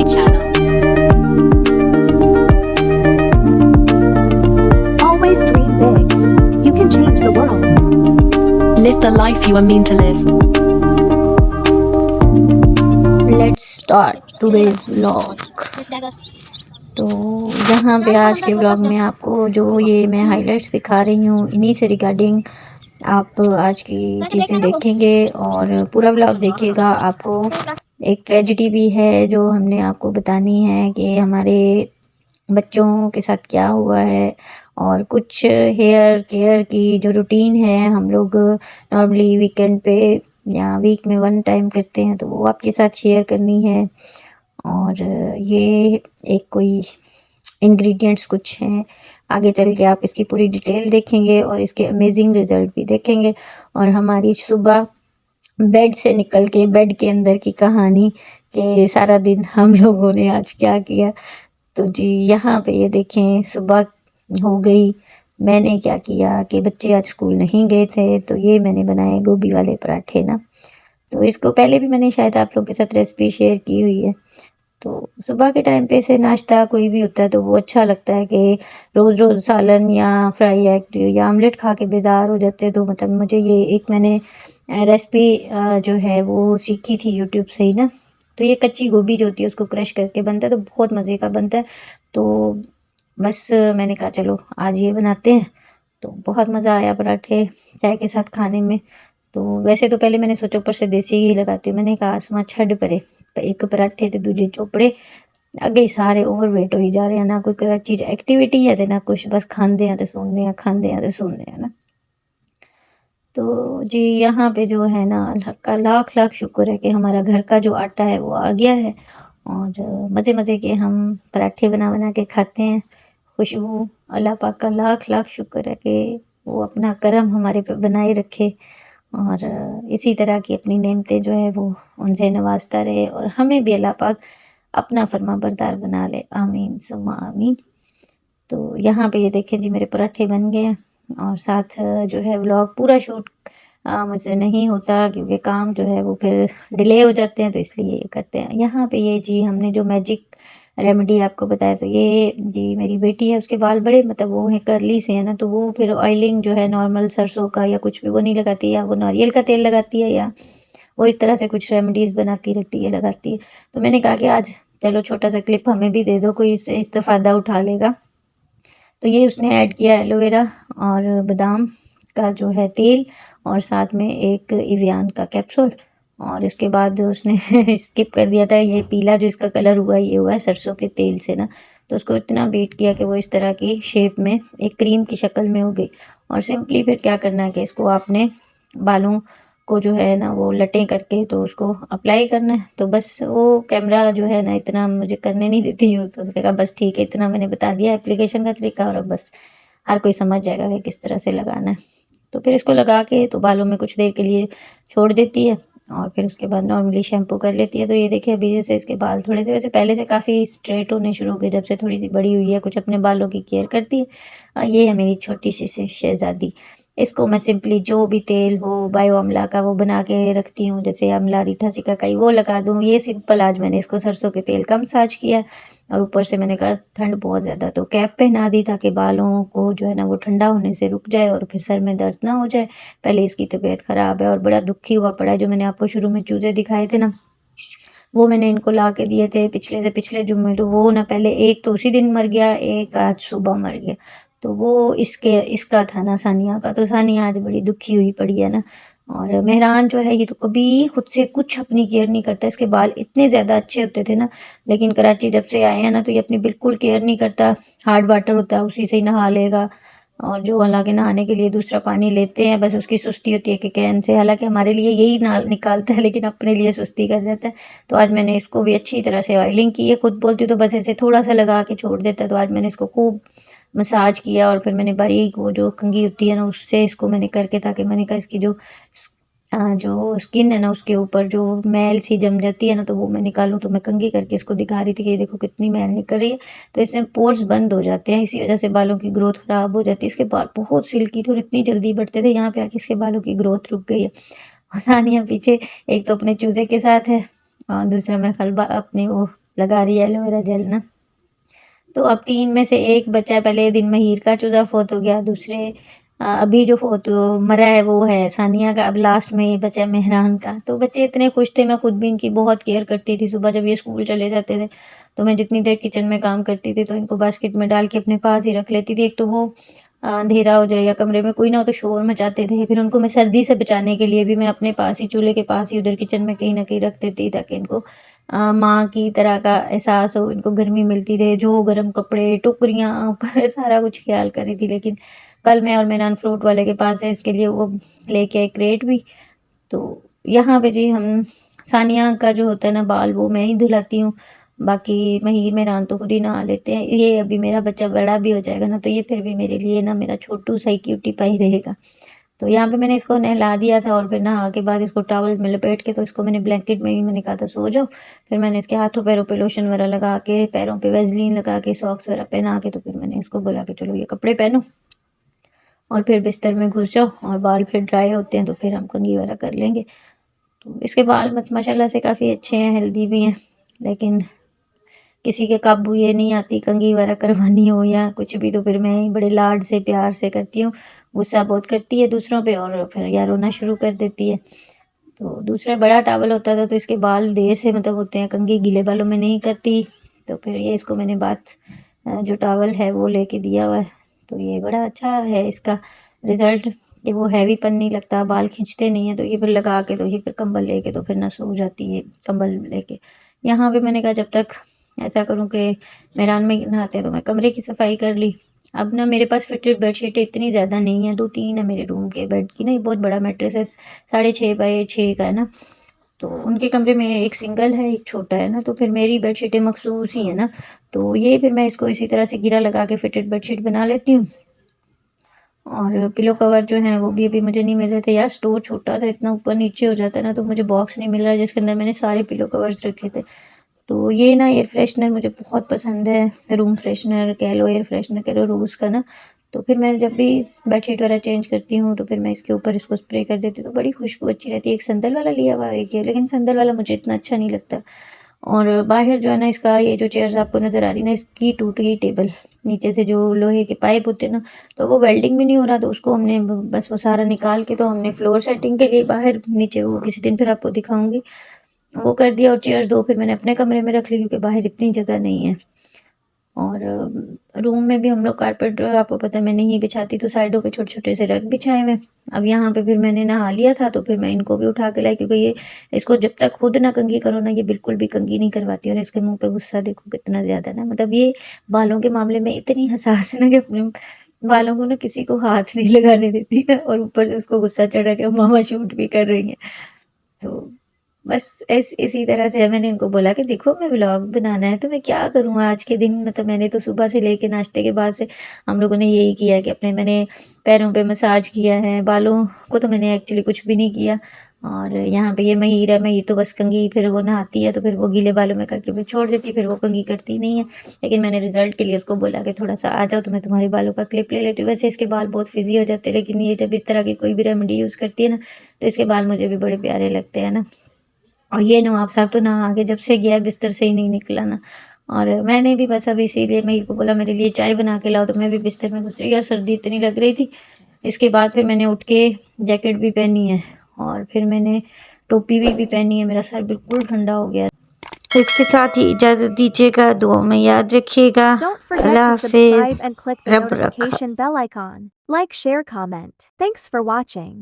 my channel. Always dream big. You can change the world. Live the life you are meant to live. Let's start today's vlog. तो यहाँ पे आज के vlog में आपको जो ये मैं हाइलाइट्स दिखा रही हूँ इन्हीं से रिगार्डिंग आप आज की चीज़ें देखेंगे और पूरा व्लॉग देखिएगा। आपको एक ट्रेजेडी भी है जो हमने आपको बतानी है कि हमारे बच्चों के साथ क्या हुआ है, और कुछ हेयर केयर की जो रूटीन है हम लोग नॉर्मली वीकेंड पे या वीक में 1 टाइम करते हैं, तो वो आपके साथ शेयर करनी है। और ये एक कोई इंग्रेडिएंट्स कुछ हैं, आगे चल के आप इसकी पूरी डिटेल देखेंगे और इसके अमेजिंग रिज़ल्ट भी देखेंगे। और हमारी सुबह बेड से निकल के बेड के अंदर की कहानी कि सारा दिन हम लोगों ने आज क्या किया। तो जी यहाँ पे ये देखें, सुबह हो गई, मैंने क्या किया कि बच्चे आज स्कूल नहीं गए थे, तो ये मैंने बनाए गोभी वाले पराठे ना। तो इसको पहले भी मैंने शायद आप लोगों के साथ रेसिपी शेयर की हुई है। तो सुबह के टाइम पे से नाश्ता कोई भी होता है तो वो अच्छा लगता है कि रोज़ रोज़ सालन या फ्राई एग या आमलेट खा के बेजार हो जाते हैं। तो मतलब मुझे ये एक मैंने रेसिपी जो है वो सीखी थी यूट्यूब से ही ना। तो ये कच्ची गोभी जो होती है उसको क्रश करके बनता है, तो बहुत मज़े का बनता है। तो बस मैंने कहा चलो आज ये बनाते हैं, तो बहुत मज़ा आया पराठे चाय के साथ खाने में। तो वैसे तो पहले मैंने सोचा ऊपर से देसी घी लगाती हूँ, मैंने कहा आसमां छड़ परे, एक पराठे ते दूजे चोपड़े अगे सारे ओवरवेट हो जा रहे हैं, ना कोई कर चीज़ एक्टिविटी है तो ना कुछ, बस खांदे हैं तो सोंदे हैं, खांदे हैं तो सोंदे हैं ना। तो जी यहाँ पे जो है ना अल्लाह का लाख लाख शुक्र है कि हमारा घर का जो आटा है वो आ गया है, और मज़े मज़े के हम पराठे बना बना के खाते हैं। खुशबू, अल्लाह पाक का लाख लाख शुक्र है कि वो अपना करम हमारे पे बनाए रखे, और इसी तरह की अपनी नेमतें जो है वो उनसे नवाजता रहे, और हमें भी अल्लाह पाक अपना फर्माबरदार बना ले, आमीन सुम्मा आमीन। तो यहाँ पे ये देखिए जी मेरे पराठे बन गए हैं, और साथ जो है व्लॉग पूरा शूट मुझसे नहीं होता क्योंकि काम जो है वो फिर डिले हो जाते हैं, तो इसलिए ये करते हैं। यहाँ पे ये जी हमने जो मैजिक रेमेडी आपको बताया, तो ये जी मेरी बेटी है, उसके बाल बड़े मतलब वो है कर्ली से है ना, तो वो फिर ऑयलिंग जो है नॉर्मल सरसों का या कुछ भी वो नहीं लगाती, या वो नारियल का तेल लगाती है, या वो इस तरह से कुछ रेमेडीज़ बनाती रहती है, लगाती है। तो मैंने कहा कि आज चलो छोटा सा क्लिप हमें भी दे दो, कोई इससे इस्तेफादा उठा लेगा। तो ये उसने ऐड किया एलोवेरा और बादाम का जो है तेल, और साथ में एक इवियान का कैप्सूल, और इसके बाद उसने स्किप कर दिया था ये पीला जो इसका कलर हुआ, ये हुआ है सरसों के तेल से ना। तो उसको इतना बीट किया कि वो इस तरह की शेप में एक क्रीम की शक्ल में हो गई। और सिंपली फिर क्या करना है कि इसको आपने बालों को जो है ना वो लटें करके तो उसको अप्लाई करना है। तो बस वो कैमरा जो है ना इतना मुझे करने नहीं देती यूज़, तो उसने कहा बस ठीक है, इतना मैंने बता दिया एप्लीकेशन का तरीका, और अब बस हर कोई समझ जाएगा कि किस तरह से लगाना है। तो फिर इसको लगा के तो बालों में कुछ देर के लिए छोड़ देती है, और फिर उसके बाद नॉर्मली शैम्पू कर लेती है। तो ये देखिए अभी जैसे इसके बाल थोड़े से, वैसे पहले से काफ़ी स्ट्रेट होने शुरू हो गए जब से थोड़ी सी बड़ी हुई है, कुछ अपने बालों की केयर करती है। ये है मेरी छोटी सी शहज़ादी। इसको मैं सिंपली जो भी तेल हो बायो अमला का वो बना के रखती हूँ, जैसे अमला रीठा सिकाकाई वो लगा दूँ। ये सिंपल आज मैंने इसको सरसों के तेल का मसाज किया, और ऊपर से मैंने कहा ठंड बहुत ज़्यादा तो कैप पहना दी ताकि बालों को जो है ना वो ठंडा होने से रुक जाए और फिर सर में दर्द ना हो जाए। पहले इसकी तबीयत ख़राब है और बड़ा दुखी हुआ पड़ा है। जो मैंने आपको शुरू में चूज़े दिखाए थे ना, वो मैंने इनको ला के दिए थे पिछले से पिछले जुम्मे, तो वो ना पहले एक तो उसी दिन मर गया, एक आज सुबह मर गया। तो वो इसका था ना सानिया का, तो सानिया आज बड़ी दुखी हुई पड़ी है ना। और मेहरान जो है ये तो कभी खुद से कुछ अपनी केयर नहीं करता, इसके बाल इतने ज़्यादा अच्छे होते थे ना, लेकिन कराची जब से आए हैं ना तो ये अपनी बिल्कुल केयर नहीं करता। हार्ड वाटर होता है उसी से ही नहा लेगा, और जो हालांकि नहाने के लिए दूसरा पानी लेते हैं, बस उसकी सुस्ती होती है कि कैन से, हालांकि हमारे लिए यही निकालता है लेकिन अपने लिए सुस्ती कर देता है। तो आज मैंने इसको भी अच्छी तरह से ऑयलिंग की है, खुद बोलती हूँ तो बस ऐसे थोड़ा सा लगा के छोड़ देता है। तो आज मैंने इसको खूब मसाज किया, और फिर मैंने बारीक वो जो कंघी होती है ना उससे इसको मैंने करके, ताकि मैंने कहा इसकी जो स्किन है ना उसके ऊपर जो मैल सी जम जाती है ना तो वो मैं निकालूं। तो मैं कंघी करके इसको दिखा रही थी कि ये देखो कितनी मैल निकल रही है। तो इसमें पोर्स बंद हो जाते हैं, इसी वजह से बालों की ग्रोथ खराब हो जाती है। इसके बाल बहुत सिल्की थे और इतनी जल्दी बढ़ते थे, यहाँ पे आके इसके बालों की ग्रोथ रुक गई है। और सानिया पीछे एक तो अपने चूजे के साथ है, और दूसरा मेरा ख्याल अपने वो लगा रही है एलोवेरा जेल ना। तो अब 3 में से एक बचा है। पहले दिन महीर का चूज़ा फ़ौत हो गया, दूसरे अभी जो फ़ौत मरा है वो है सानिया का, अब लास्ट में ये बचा है मेहरान का। तो बच्चे इतने खुश थे, मैं खुद भी इनकी बहुत केयर करती थी। सुबह जब ये स्कूल चले जाते थे तो मैं जितनी देर किचन में काम करती थी तो इनको बास्केट में डाल के अपने पास ही रख लेती थी। एक तो वो अंधेरा हो जाए या कमरे में कोई ना हो तो शोर मचाते थे, फिर उनको मैं सर्दी से बचाने के लिए भी मैं अपने पास ही चूल्हे के पास ही उधर किचन में कहीं ना कहीं रख देती ताकि इनको माँ की तरह का एहसास हो, इनको गर्मी मिलती रहे, जो गर्म कपड़े टोकरियाँ ऊपर सारा कुछ ख्याल करी थी। लेकिन कल मैं और मेरा फ्रूट वाले के पास है, इसके लिए वो लेके आए क्रेट भी। तो यहाँ पे जी हम सानिया का जो होता है ना बाल वो मैं ही धुलाती हूँ, बाकी महीर मेहरान तो खुद ही नहा लेते हैं। ये अभी मेरा बच्चा बड़ा भी हो जाएगा ना तो ये फिर भी मेरे लिए ना मेरा छोटू सा ही क्यूटी पाई रहेगा। तो यहाँ पे मैंने इसको नहला दिया था और फिर नहा के बाद इसको टॉवल में लपेट के तो इसको मैंने ब्लैंकेट में ही मैंने कहा था सो जाओ। फिर मैंने इसके हाथों पैरों पे लोशन वगैरह लगा के, पैरों पे वेज़लीन लगा के, सॉक्स वगैरह पहना के तो फिर मैंने इसको बोला कि चलो ये कपड़े पहनो और फिर बिस्तर में घुस जाओ, और बाल फिर ड्राई होते हैं तो फिर हम कंघी वगैरह कर लेंगे। तो इसके बाल माशाल्लाह से काफ़ी अच्छे हैं, हेल्दी भी हैं। लेकिन किसी के काबू ये नहीं आती, कंघी वगैरह करवानी हो या कुछ भी तो फिर मैं ही बड़े लाड से प्यार से करती हूँ। गुस्सा बहुत करती है दूसरों पे और फिर या रोना शुरू कर देती है। तो दूसरा बड़ा टॉवल होता था तो इसके बाल देर से मतलब होते हैं, कंघी गीले बालों में नहीं करती। तो फिर ये इसको मैंने जो टॉवल है वो लेके दिया हुआ है। तो ये बड़ा अच्छा है इसका रिज़ल्ट कि वो हैवीपन नहीं लगता, बाल खींचते नहीं हैं। तो ये फिर लगा के तो ये फिर कंबल लेके तो फिर ना सो जाती है कंबल लेके। यहाँ पे मैंने कहा जब तक ऐसा करूँ कि मेहरान में नहाते हैं तो मैं कमरे की सफाई कर ली। अब ना मेरे पास फिटेड बेडशीटें इतनी ज़्यादा नहीं है, 2-3 है मेरे रूम के बेड की ना। ये बहुत बड़ा मैट्रेस है, 6.5 बाई 6 का है ना। तो उनके कमरे में एक सिंगल है, एक छोटा है ना। तो फिर मेरी बेडशीटें मखसूस ही है ना, तो ये फिर मैं इसको इसी तरह से गिरा लगा के फिटेड बेडशीट बना लेती हूँ। और पिलो कवर जो है वो भी अभी मुझे नहीं मिल रहे थे यार, स्टोर छोटा सा इतना ऊपर नीचे हो जाता है ना, तो मुझे बॉक्स नहीं मिल रहा जिसके अंदर मैंने सारे पिलो कवर्स रखे थे। तो ये ना एयर फ्रेशनर मुझे बहुत पसंद है, रूम फ्रेशनर कह लो, एयर फ्रेशनर कह लो, रोज़ का ना। तो फिर मैं जब भी बेडशीट वगैरह चेंज करती हूँ तो फिर मैं इसके ऊपर इसको स्प्रे कर देती हूँ, तो बड़ी खुशबू अच्छी रहती है। एक संदल वाला लिया हुआ है एक ये, लेकिन संदल वाला मुझे इतना अच्छा नहीं लगता। और बाहर जो है ना इसका ये जो चेयर्स आपको नज़र आ रही ना, इसकी टूट गई टेबल, नीचे से जो लोहे के पाइप होते हैं ना, तो वो वेल्डिंग भी नहीं हो रहा। तो उसको हमने बस वो सारा निकाल के तो हमने फ्लोर सेटिंग के लिए बाहर नीचे, वो किसी दिन फिर आपको दिखाऊंगी, वो कर दिया। और चेयर्स 2 फिर मैंने अपने कमरे में रख ली क्योंकि बाहर इतनी जगह नहीं है। और रूम में भी हम लोग कारपेट आपको पता है मैं नहीं बिछाती, तो साइडों पे छोटे-छोटे से रग बिछाए हुए। अब यहाँ पे फिर मैंने नहा लिया था तो फिर मैं इनको भी उठा के लाई, क्योंकि ये इसको जब तक खुद ना कंघी करो ना ये बिल्कुल भी कंघी नहीं करवाती। और इसके मुँह पे गुस्सा देखो कितना ज़्यादा ना, मतलब ये बालों के मामले में इतनी हसास है ना कि अपने बालों को ना किसी को हाथ नहीं लगाने देती ना, और ऊपर से उसको गुस्सा चढ़ा के मामा शूट भी कर रही हैं। तो बस इसी तरह से मैंने इनको बोला कि देखो मैं व्लॉग बनाना है तो मैं क्या करूँ आज के दिन। मतलब मैंने तो सुबह से लेके नाश्ते के बाद से हम लोगों ने यही किया कि मैंने पैरों पे मसाज किया है, बालों को तो मैंने एक्चुअली कुछ भी नहीं किया। और यहाँ पे ये महीर है, महीर तो बस कंघी फिर वो नहाती है तो फिर वो गीले बालों में करके फिर छोड़ देती है, फिर वो कंघी करती नहीं है। लेकिन मैंने रिजल्ट के लिए उसको बोला कि थोड़ा सा आ जाओ तो मैं तुम्हारे बालों का क्लिप ले लेती हूँ। वैसे इसके बाल बहुत फिजी हो जाते हैं, लेकिन ये जब इस तरह की कोई भी रेमेडी यूज़ करती है ना तो इसके बाल मुझे भी बड़े प्यारे लगते हैं ना। और ये नवाब साहब तो नहा के जब से गया है बिस्तर से ही नहीं निकला ना। और मैंने भी बस अभी इसीलिए मेरे को बोला मेरे लिए चाय बना के लाओ, तो मैं भी बिस्तर में घुस रही, यार सर्दी इतनी लग रही थी। इसके बाद फिर मैंने उठ के जैकेट भी पहनी है और फिर मैंने टोपी भी पहनी है, मेरा सर बिल्कुल ठंडा हो गया। इसके साथ ही इजाज़त दीजिएगा, दुआ में याद रखिएगा। Don't forget Allah to subscribe हाफिज़, and click the रब रखा। notification bell icon. Like, share, comment. Thanks for watching.